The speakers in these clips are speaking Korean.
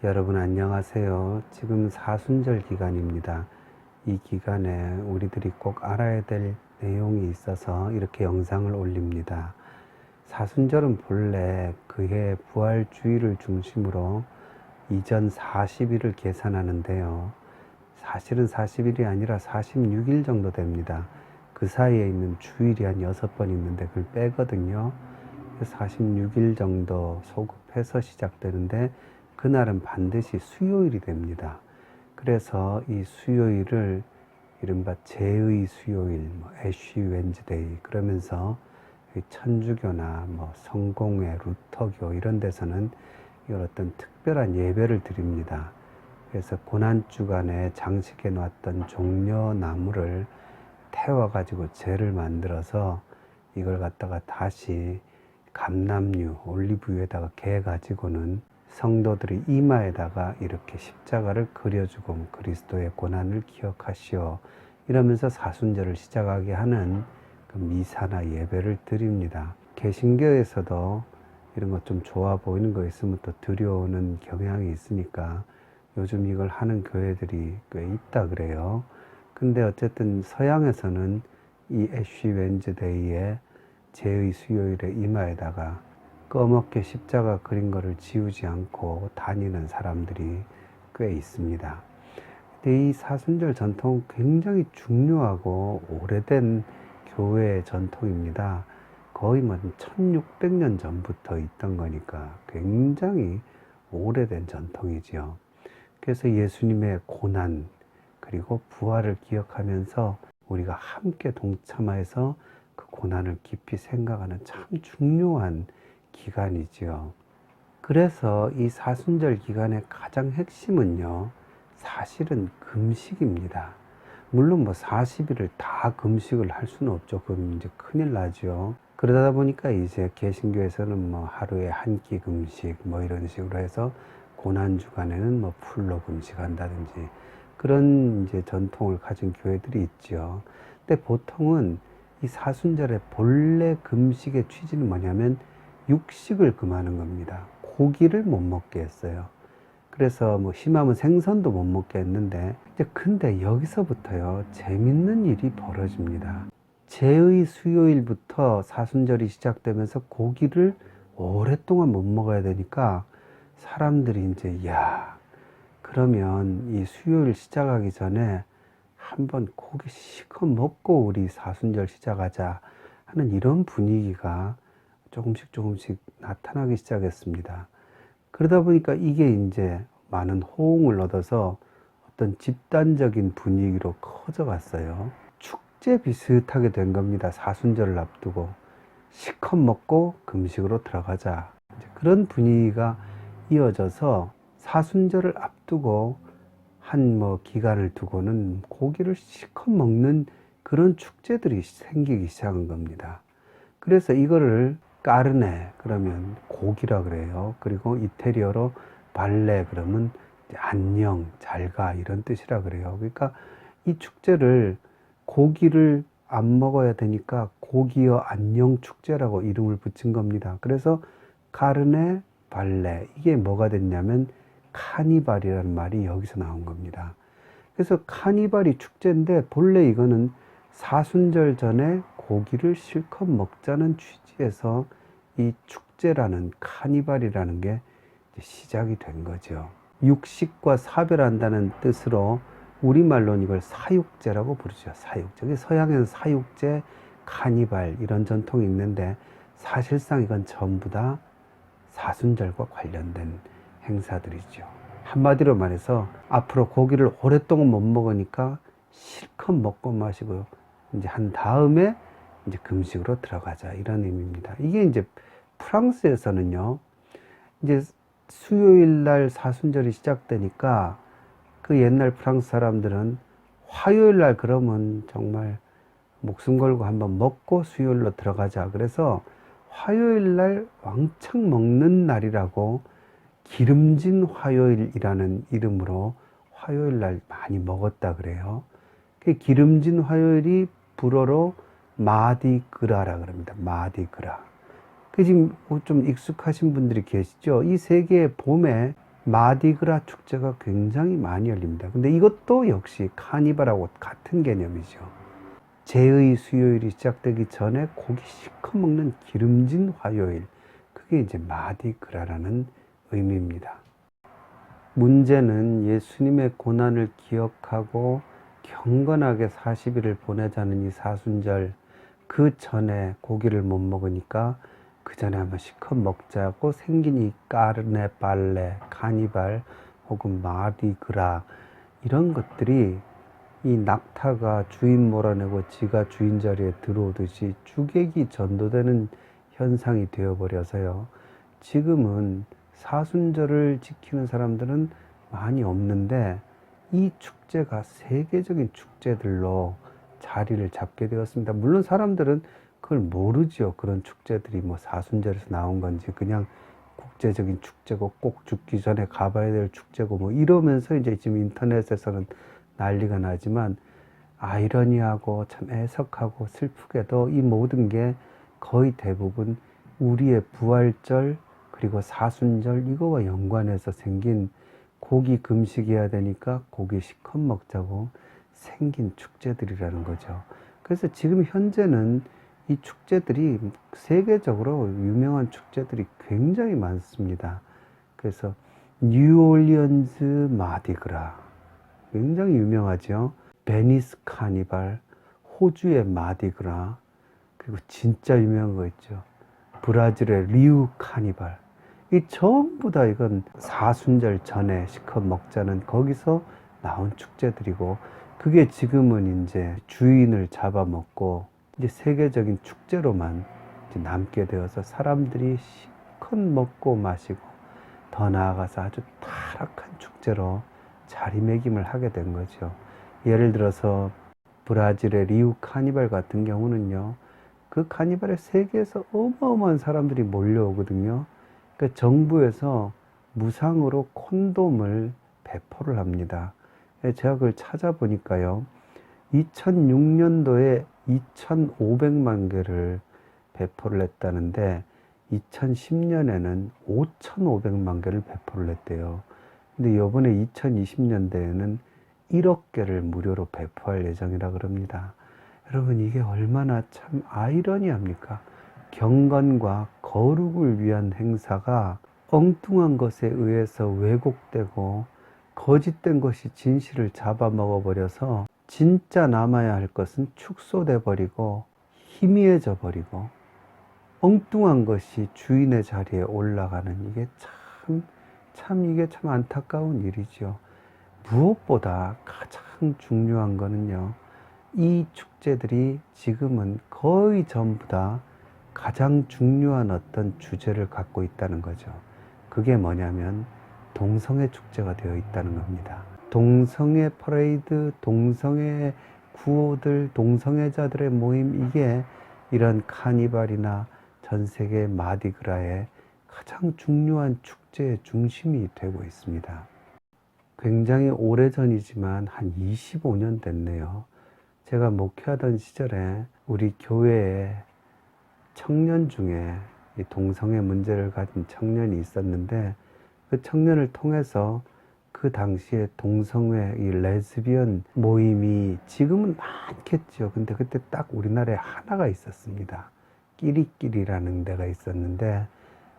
여러분 안녕하세요. 지금 사순절 기간입니다. 이 기간에 우리들이 꼭 알아야 될 내용이 있어서 이렇게 영상을 올립니다. 사순절은 본래 그해 부활주일을 중심으로 이전 40일을 계산하는데요. 사실은 40일이 아니라 46일 정도 됩니다. 그 사이에 있는 주일이 한 6번 있는데 그걸 빼거든요. 46일 정도 소급해서 시작되는데 그날은 반드시 수요일이 됩니다. 그래서 이 수요일을 이른바 제의 수요일, 애쉬 웬즈데이 그러면서 천주교나 성공회, 루터교 이런 데서는 이런 어떤 특별한 예배를 드립니다. 그래서 고난주간에 장식해 놨던 종려나무를 태워가지고 재를 만들어서 이걸 갖다가 다시 감람류, 올리브유에다가 개가지고는 성도들이 이마에다가 이렇게 십자가를 그려주고 그리스도의 고난을 기억하시오 이러면서 사순절을 시작하게 하는 그 미사나 예배를 드립니다. 개신교에서도 이런 것 좀 좋아 보이는 거 있으면 또 들여오는 경향이 있으니까 요즘 이걸 하는 교회들이 꽤 있다 그래요. 근데 어쨌든 서양에서는 이 애쉬 웬즈데이에 제의 수요일에 이마에다가 꺼멓게 십자가 그린 거를 지우지 않고 다니는 사람들이 꽤 있습니다. 근데 이 사순절 전통은 굉장히 중요하고 오래된 교회의 전통입니다. 거의 1600년 전부터 있던 거니까 굉장히 오래된 전통이지요. 그래서 예수님의 고난 그리고 부활을 기억하면서 우리가 함께 동참해서 그 고난을 깊이 생각하는 참 중요한 기간이지요. 그래서 이 사순절 기간의 가장 핵심은요, 사실은 금식입니다. 물론 40일을 다 금식을 할 수는 없죠. 그럼 이제 큰일 나죠. 그러다 보니까 이제 개신교에서는 하루에 한 끼 금식 이런 식으로 해서 고난주간에는 풀로 금식한다든지 그런 이제 전통을 가진 교회들이 있죠. 근데 보통은 이 사순절의 본래 금식의 취지는 뭐냐면 육식을 금하는 겁니다. 고기를 못 먹게 했어요. 그래서 심하면 생선도 못 먹게 했는데 근데 여기서부터요 재밌는 일이 벌어집니다. 제의 수요일부터 사순절이 시작되면서 고기를 오랫동안 못 먹어야 되니까 사람들이 이제 그러면 이 수요일 시작하기 전에 한번 고기 실컷 먹고 우리 사순절 시작하자 하는 이런 분위기가 조금씩 나타나기 시작했습니다. 그러다 보니까 이게 이제 많은 호응을 얻어서 어떤 집단적인 분위기로 커져갔어요. 축제 비슷하게 된 겁니다. 사순절을 앞두고 실컷 먹고 금식으로 들어가자. 그런 분위기가 이어져서 사순절을 앞두고 한 기간을 두고는 고기를 실컷 먹는 그런 축제들이 생기기 시작한 겁니다. 그래서 이거를 까르네 그러면 고기라 그래요. 그리고 이태리어로 발레 그러면 안녕, 잘가 이런 뜻이라 그래요. 그러니까 이 축제를 고기를 안 먹어야 되니까 고기여 안녕 축제라고 이름을 붙인 겁니다. 그래서 카르네 발레 이게 뭐가 됐냐면 카니발이라는 말이 여기서 나온 겁니다. 그래서 카니발이 축제인데 본래 이거는 사순절 전에 고기를 실컷 먹자는 취지에서 이 축제라는 카니발이라는 게 시작이 된 거죠. 육식과 사별한다는 뜻으로 우리말로는 이걸 사육제라고 부르죠. 사육제. 서양에는 사육제, 카니발 이런 전통이 있는데 사실상 이건 전부 다 사순절과 관련된 행사들이죠. 한마디로 말해서 앞으로 고기를 오랫동안 못 먹으니까 실컷 먹고 마시고 이제 한 다음에 이제 금식으로 들어가자 이런 의미입니다. 이게 이제 프랑스에서는요, 이제 수요일 날 사순절이 시작되니까 그 옛날 프랑스 사람들은 화요일 날 그러면 정말 목숨 걸고 한번 먹고 수요일로 들어가자. 그래서 화요일 날 왕창 먹는 날이라고 기름진 화요일이라는 이름으로 화요일 날 많이 먹었다 그래요. 그 기름진 화요일이 불어로 마디그라라 그럽니다. 마디그라. 그 지금 좀 익숙하신 분들이 계시죠? 이 세계의 봄에 마디그라 축제가 굉장히 많이 열립니다. 근데 이것도 역시 카니발하고 같은 개념이죠. 제의 수요일이 시작되기 전에 고기 실컷 먹는 기름진 화요일, 그게 이제 마디그라라는 의미입니다. 문제는 예수님의 고난을 기억하고 경건하게 40일을 보내자는 이 사순절, 그 전에 고기를 못 먹으니까 그 전에 한번 실컷 먹자고 생긴 이 까르네 발레, 카니발 혹은 마디그라, 이런 것들이 이 낙타가 주인 몰아내고 지가 주인 자리에 들어오듯이 주객이 전도되는 현상이 되어버려서요. 지금은 사순절을 지키는 사람들은 많이 없는데 이 축제가 세계적인 축제들로 자리를 잡게 되었습니다. 물론 사람들은 그걸 모르죠. 그런 축제들이 뭐 사순절에서 나온 건지, 그냥 국제적인 축제고 꼭 죽기 전에 가봐야 될 축제고 뭐 이러면서 이제 지금 인터넷에서는 난리가 나지만, 아이러니하고 참 애석하고 슬프게도 이 모든 게 거의 대부분 우리의 부활절 그리고 사순절 이거와 연관해서 생긴, 고기 금식해야 되니까 고기 실컷 먹자고 생긴 축제들이라는 거죠. 그래서 지금 현재는 이 축제들이 세계적으로 유명한 축제들이 굉장히 많습니다. 그래서 뉴올리언즈 마디그라 굉장히 유명하죠. 베니스 카니발, 호주의 마디그라, 그리고 진짜 유명한 거 있죠. 브라질의 리우 카니발. 이 전부 다 이건 사순절 전에 실컷 먹자는 거기서 나온 축제들이고, 그게 지금은 이제 주인을 잡아먹고 이제 세계적인 축제로만 이제 남게 되어서 사람들이 실컷 먹고 마시고 더 나아가서 아주 타락한 축제로 자리매김을 하게 된 거죠. 예를 들어서 브라질의 리우 카니발 같은 경우는요, 그 카니발에 세계에서 어마어마한 사람들이 몰려오거든요. 그러니까 정부에서 무상으로 콘돔을 배포를 합니다. 제가 그걸 찾아보니까요, 2006년도에 2,500만 개를 배포를 했다는데 2010년에는 5,500만 개를 배포를 했대요. 근데 이번에 2020년대에는 1억 개를 무료로 배포할 예정이라 그럽니다. 여러분, 이게 얼마나 참 아이러니합니까? 경건과 거룩을 위한 행사가 엉뚱한 것에 의해서 왜곡되고 거짓된 것이 진실을 잡아먹어 버려서 진짜 남아야 할 것은 축소돼 버리고 희미해져 버리고 엉뚱한 것이 주인의 자리에 올라가는, 이게 이게 참 안타까운 일이죠. 무엇보다 가장 중요한 거는요, 이 축제들이 지금은 거의 전부 다 가장 중요한 어떤 주제를 갖고 있다는 거죠. 그게 뭐냐면 동성애 축제가 되어 있다는 겁니다. 동성애 퍼레이드, 동성애 구호들, 동성애자들의 모임, 이게 이런 카니발이나 전 세계 마디그라의 가장 중요한 축제의 중심이 되고 있습니다. 굉장히 오래전이지만 한 25년 됐네요. 제가 목회하던 시절에 우리 교회에 청년 중에 이 동성애 문제를 가진 청년이 있었는데, 그 청년을 통해서 그 당시에 동성애, 이 레즈비언 모임이 지금은 많겠죠. 근데 그때 딱 우리나라에 하나가 있었습니다. 끼리끼리라는 데가 있었는데,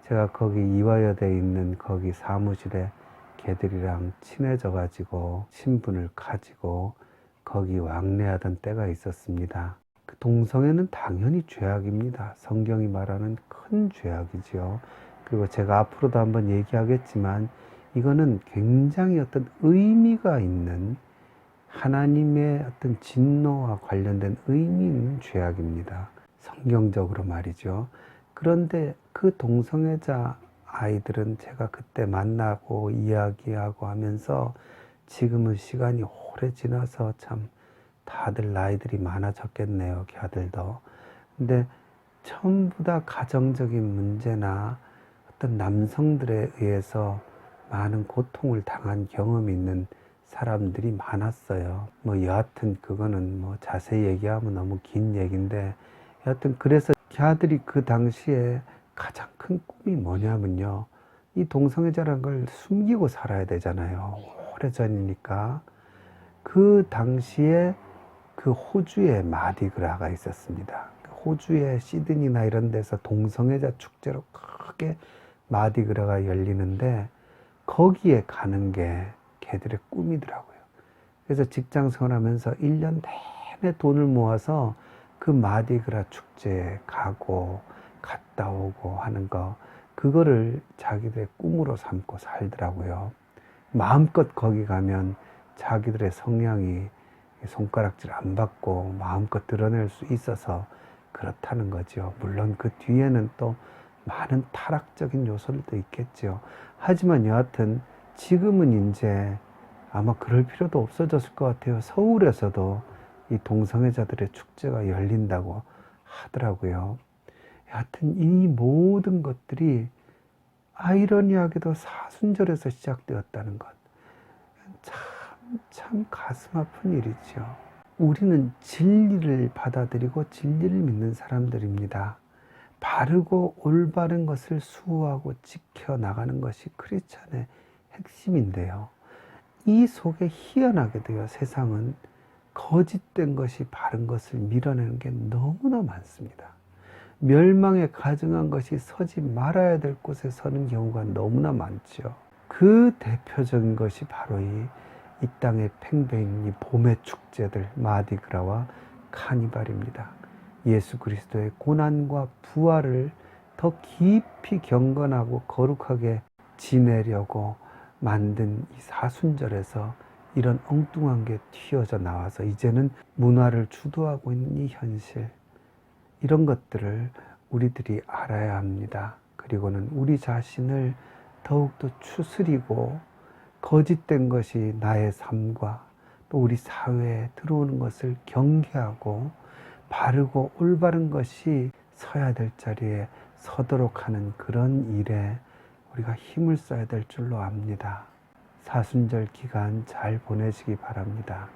제가 거기 이화여대에 있는 거기 사무실에 걔들이랑 친해져 가지고 신분을 가지고 거기 왕래하던 때가 있었습니다. 그 동성애는 당연히 죄악입니다. 성경이 말하는 큰 죄악이지요. 그리고 제가 앞으로도 한번 얘기하겠지만 이거는 굉장히 어떤 의미가 있는, 하나님의 어떤 진노와 관련된 의미 있는 죄악입니다. 성경적으로 말이죠. 그런데 그 동성애자 아이들은 제가 그때 만나고 이야기하고 하면서 지금은 시간이 오래 지나서 참 다들 나이들이 많아졌겠네요, 걔들도. 근데 전부 다 가정적인 문제나 어떤 남성들에 의해서 많은 고통을 당한 경험이 있는 사람들이 많았어요. 뭐 여하튼 그거는 뭐 자세히 얘기하면 너무 긴 얘기인데, 여하튼 그래서 걔들이 그 당시에 가장 큰 꿈이 뭐냐면요, 이 동성애자라는 걸 숨기고 살아야 되잖아요. 오래전이니까. 그 당시에 그 호주에 마디그라가 있었습니다. 호주의 시드니나 이런 데서 동성애자 축제로 크게 마디그라가 열리는데 거기에 가는 게 걔들의 꿈이더라고요. 그래서 직장 생활하면서 1년 내내 돈을 모아서 그 마디그라 축제에 가고 갔다 오고 하는 거, 그거를 자기들의 꿈으로 삼고 살더라고요. 마음껏 거기 가면 자기들의 성향이 손가락질 안 받고 마음껏 드러낼 수 있어서 그렇다는 거죠. 물론 그 뒤에는 또 많은 타락적인 요소들도 있겠죠. 하지만 여하튼 지금은 이제 아마 그럴 필요도 없어졌을 것 같아요. 서울에서도 이 동성애자들의 축제가 열린다고 하더라고요. 여하튼 이 모든 것들이 아이러니하게도 사순절에서 시작되었다는 것. 참 가슴 아픈 일이죠. 우리는 진리를 받아들이고 진리를 믿는 사람들입니다. 바르고 올바른 것을 수호하고 지켜나가는 것이 크리스찬의 핵심인데요. 이 속에 희한하게도요, 세상은 거짓된 것이 바른 것을 밀어내는 게 너무나 많습니다. 멸망에 가증한 것이 서지 말아야 될 곳에 서는 경우가 너무나 많죠. 그 대표적인 것이 바로 이 땅의 팽배인 이 봄의 축제들 마디그라와 카니발입니다. 예수 그리스도의 고난과 부활을 더 깊이 경건하고 거룩하게 지내려고 만든 이 사순절에서 이런 엉뚱한 게 튀어져 나와서 이제는 문화를 주도하고 있는 이 현실, 이런 것들을 우리들이 알아야 합니다. 그리고는 우리 자신을 더욱더 추스리고 거짓된 것이 나의 삶과 또 우리 사회에 들어오는 것을 경계하고 바르고 올바른 것이 서야 될 자리에 서도록 하는 그런 일에 우리가 힘을 써야 될 줄로 압니다. 사순절 기간 잘 보내시기 바랍니다.